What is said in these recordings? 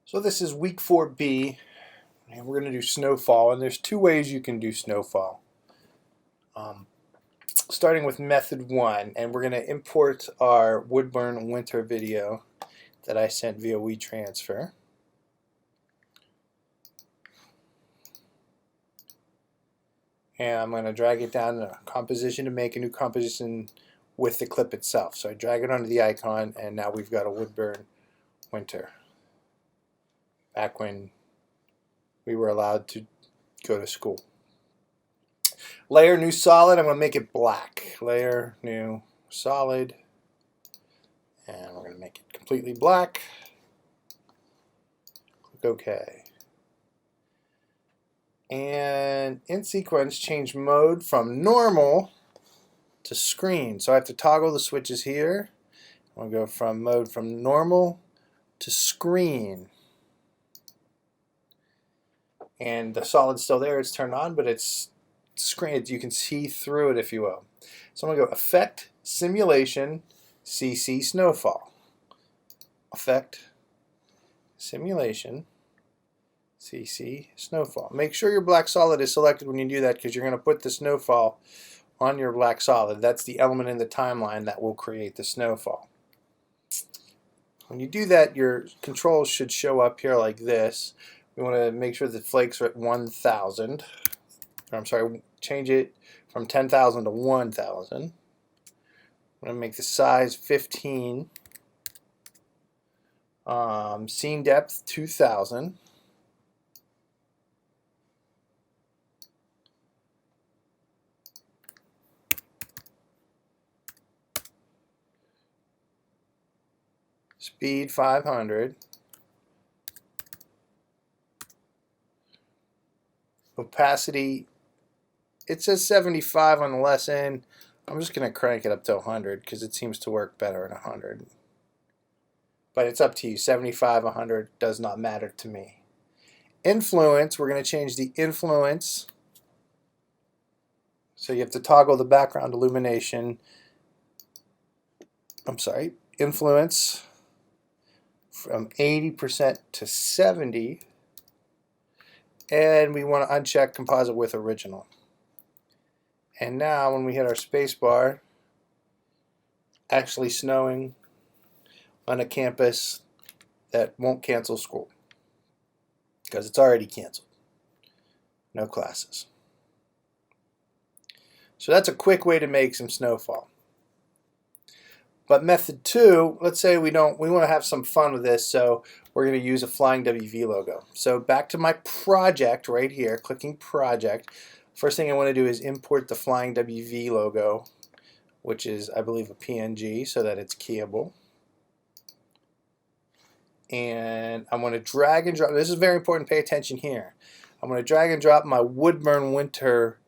So this is week 4B, and we're going to do Snowfall, and there's two ways you can do Snowfall. Starting with method 1, and we're going to import our Woodburn winter video that I sent via WeTransfer. And I'm going to drag it down to composition to make a new composition with the clip itself. So I drag it onto the icon, and now we've got a Woodburn winter. Back when we were allowed to go to school. Layer new solid, I'm going to make it black. Layer new solid, and we're going to make it completely black. Click OK. And in sequence, change mode from normal to screen. So I have to toggle the switches here. I'm going to go from mode from normal to screen. And the solid's still there, it's turned on, but it's screen, you can see through it, if you will. So I'm going to go Effect, Simulation, CC Snowfall. Effect, Simulation, CC Snowfall. Make sure your black solid is selected when you do that, because you're going to put the snowfall on your black solid. That's the element in the timeline that will create the snowfall. When you do that, your controls should show up here like this. We want to make sure the flakes are at 1,000. I'm sorry, change it from 10,000 to 1,000. I'm going to make the size 15. Scene depth 2,000. Speed 500. Opacity, it says 75 on the lesson. I'm just going to crank it up to 100 because it seems to work better at 100. But it's up to you. 75, 100 does not matter to me. Influence, we're going to change the influence. So you have to toggle the background illumination. Influence from 80% to 70. And we want to uncheck composite with original. And now when we hit our space bar, actually snowing on a campus that won't cancel school because it's already canceled. No classes. So that's a quick way to make some snowfall. But method 2, let's say we want to have some fun with this, so we're going to use a flying WV logo. So back to my project right here, clicking project. First thing I want to do is import the flying WV logo, which is, I believe, a PNG, so that it's keyable. And I'm going to drag and drop. This is very important. Pay attention here. I'm going to drag and drop my Woodburn winter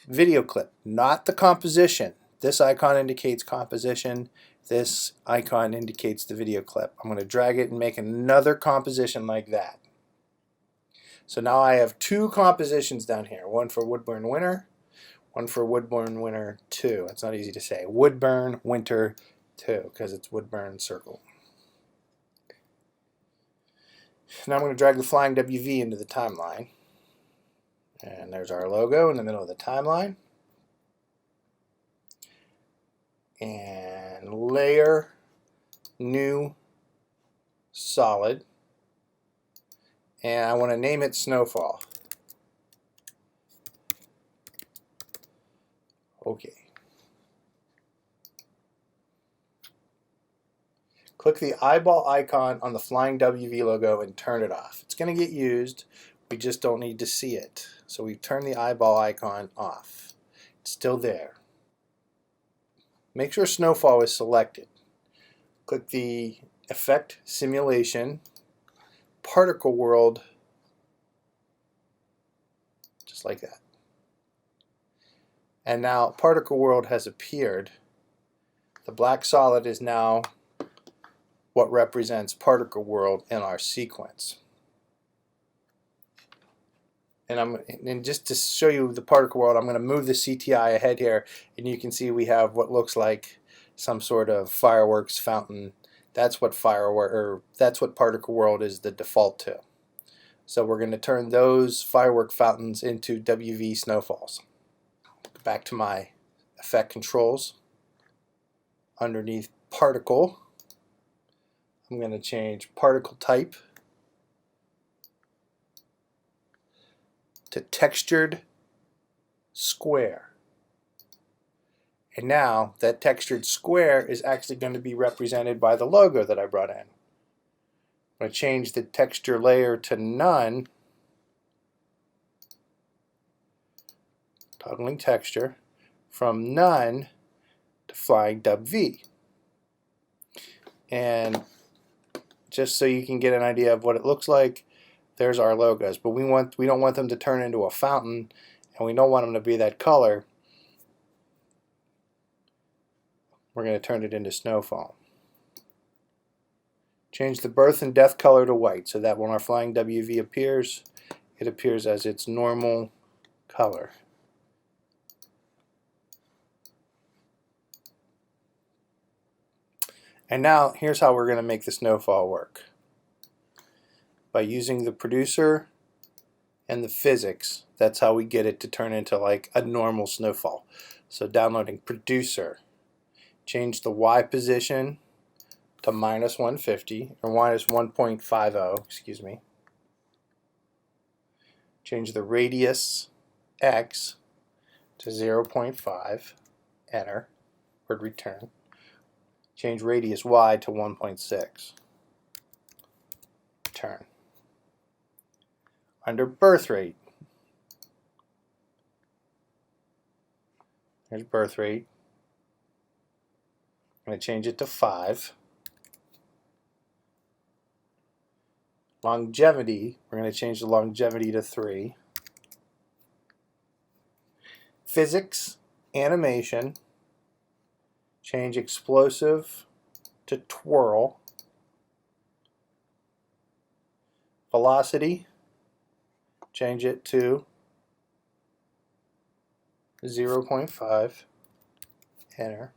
video clip, not the composition. This icon indicates composition. This icon indicates the video clip. I'm going to drag it and make another composition like that. So now I have two compositions down here. One for Woodburn Winter, one for Woodburn Winter 2. It's not easy to say. Woodburn Winter 2 because it's Woodburn circle. Now I'm going to drag the flying WV into the timeline. And there's our logo in the middle of the timeline. And layer new solid, and I want to name it Snowfall. Okay. Click the eyeball icon on the flying WV logo and turn it off. It's going to get used, we just don't need to see it. So we turn the eyeball icon off. It's still there. Make sure Snowfall is selected. Click the Effect, Simulation, Particle World, just like that. And now Particle World has appeared. The black solid is now what represents Particle World in our sequence. And just to show you the particle world, I'm going to move the CTI ahead here, and you can see we have what looks like some sort of fireworks fountain That's what that's what Particle World is the default to. So we're going to turn those firework fountains into WV snowfalls. Back to my effect controls. Underneath particle, I'm going to change particle type to textured square. And now that textured square is actually going to be represented by the logo that I brought in. I'm going to change the texture layer to none, toggling texture, from none to flying W. And just so you can get an idea of what it looks like, there's our logos. But we don't want them to turn into a fountain, and we don't want them to be that color. We're going to turn it into Snowfall. Change the birth and death color to white so that when our flying WV appears, it appears as its normal color. And now here's how we're going to make the snowfall work. By using the producer and the physics, that's how we get it to turn into like a normal snowfall. So downloading producer, change the Y position to -150 or -1.50, excuse me. Change the radius X to 0.5, enter, or return. Change radius Y to 1.6, return. Under birth rate, here's birth rate. I'm going to change it to 5. Longevity, we're going to change the longevity to 3. Physics, animation, change explosive to twirl. Velocity, change it to 0.5, enter.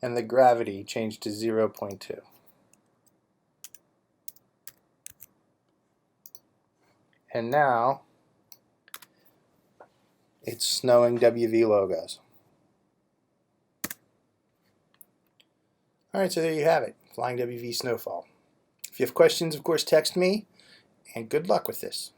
And the gravity, change to 0.2. And now it's snowing WV logos. Alright, so there you have it, Flying WV Snowfall. If you have questions, of course, text me, and good luck with this.